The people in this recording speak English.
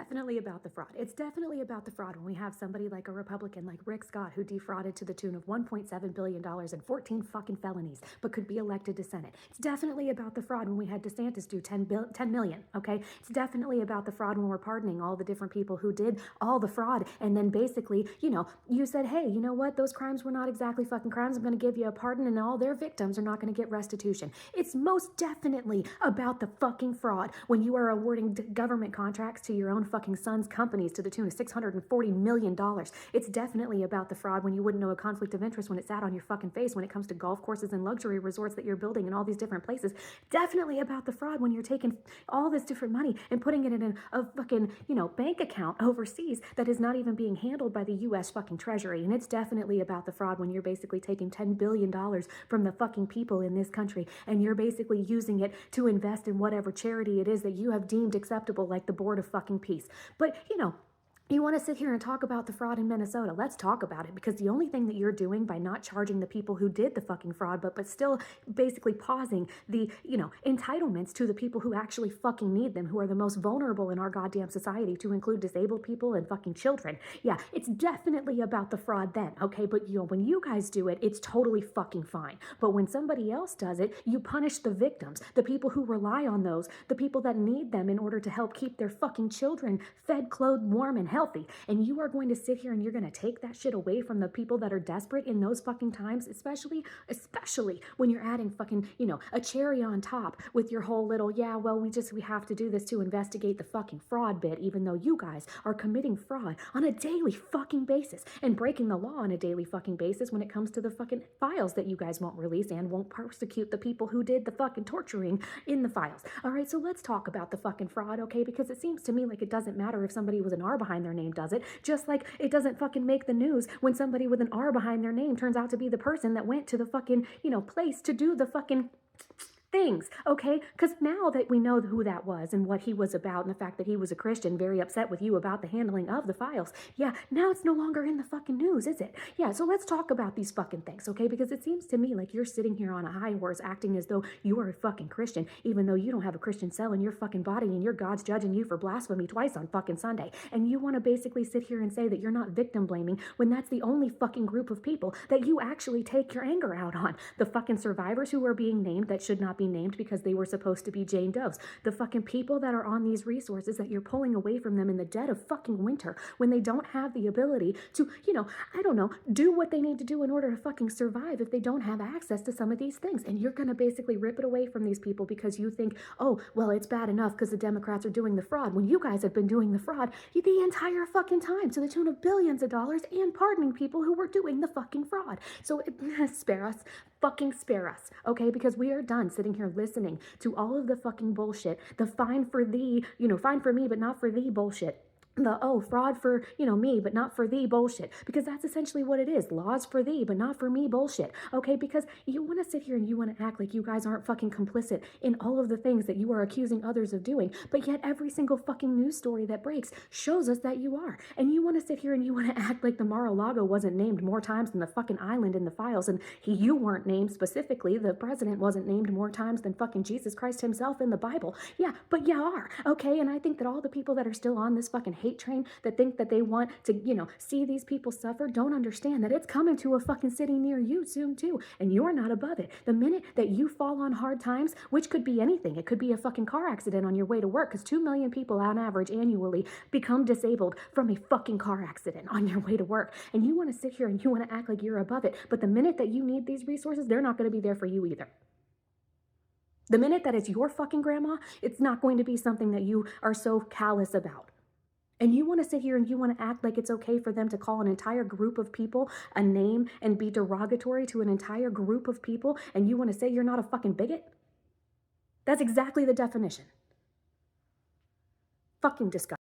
definitely about the fraud. It's definitely about the fraud when we have somebody like a Republican like Rick Scott who defrauded to the tune of $1.7 billion and 14 fucking felonies, but could be elected to Senate. It's definitely about the fraud when we had DeSantis do 10 million, okay? It's definitely about the fraud when we're pardoning all the different people who did all the fraud. And then basically, you said, hey, you know what? Those crimes were not exactly fucking crimes. I'm going to give you a pardon and all their victims are not going to get restitution. It's most definitely about the fucking fraud when you are awarding government contracts to your own fucking son's companies to the tune of $640 million. It's definitely about the fraud when you wouldn't know a conflict of interest when it sat on your fucking face when it comes to golf courses and luxury resorts that you're building in all these different places. Definitely about the fraud when you're taking all this different money and putting it in a fucking, bank account overseas that is not even being handled by the U.S. fucking Treasury. And it's definitely about the fraud when you're basically taking $10 billion from the fucking people in this country and you're basically using it to invest in whatever charity it is that you have deemed acceptable, like the Board of fucking Peace. But, you want to sit here and talk about the fraud in Minnesota? Let's talk about it, because the only thing that you're doing by not charging the people who did the fucking fraud, but still basically pausing the, entitlements to the people who actually fucking need them, who are the most vulnerable in our goddamn society, to include disabled people and fucking children. Yeah, it's definitely about the fraud then, okay? But, when you guys do it, it's totally fucking fine. But when somebody else does it, you punish the victims, the people who rely on those, the people that need them in order to help keep their fucking children fed, clothed, warm, and healthy. And you are going to sit here and you're going to take that shit away from the people that are desperate in those fucking times, especially when you're adding fucking, a cherry on top with your whole little, we have to do this to investigate the fucking fraud bit, even though you guys are committing fraud on a daily fucking basis and breaking the law on a daily fucking basis when it comes to the fucking files that you guys won't release and won't prosecute the people who did the fucking torturing in the files. All right, so let's talk about the fucking fraud, okay? Because it seems to me like it doesn't matter if somebody with an R behind their name does it, just like it doesn't fucking make the news when somebody with an R behind their name turns out to be the person that went to the fucking, place to do the fucking things, okay? Because now that we know who that was and what he was about and the fact that he was a Christian, very upset with you about the handling of the files, now it's no longer in the fucking news, is it? Yeah, so let's talk about these fucking things, okay? Because it seems to me like you're sitting here on a high horse acting as though you are a fucking Christian, even though you don't have a Christian cell in your fucking body and your God's judging you for blasphemy twice on fucking Sunday. And you want to basically sit here and say that you're not victim blaming when that's the only fucking group of people that you actually take your anger out on. The fucking survivors who are being named that should not be named because they were supposed to be Jane Does. The fucking people that are on these resources that you're pulling away from them in the dead of fucking winter when they don't have the ability to, do what they need to do in order to fucking survive if they don't have access to some of these things. And you're going to basically rip it away from these people because you think, oh, well, it's bad enough because the Democrats are doing the fraud when you guys have been doing the fraud the entire fucking time to the tune of billions of dollars and pardoning people who were doing the fucking fraud. So spare us. Fucking spare us, okay? Because we are done sitting here listening to all of the fucking bullshit, the fine for thee, fine for me, but not for thee bullshit. The, fraud for, me, but not for thee bullshit. Because that's essentially what it is. Laws for thee, but not for me bullshit. Okay, because you want to sit here and you want to act like you guys aren't fucking complicit in all of the things that you are accusing others of doing. But yet every single fucking news story that breaks shows us that you are. And you want to sit here and you want to act like the Mar-a-Lago wasn't named more times than the fucking island in the files. And you weren't named specifically. The president wasn't named more times than fucking Jesus Christ himself in the Bible. Yeah, but you are. Okay, and I think that all the people that are still on this fucking hate train that think that they want to, see these people suffer don't understand that it's coming to a fucking city near you soon too, and you're not above it. The minute that you fall on hard times, which could be anything, it could be a fucking car accident on your way to work, because 2 million people on average annually become disabled from a fucking car accident on your way to work, and you want to sit here and you want to act like you're above it, but the minute that you need these resources, they're not going to be there for you either. The minute that it's your fucking grandma, it's not going to be something that you are so callous about. And you want to sit here and you want to act like it's okay for them to call an entire group of people a name and be derogatory to an entire group of people, and you want to say you're not a fucking bigot? That's exactly the definition. Fucking disgusting.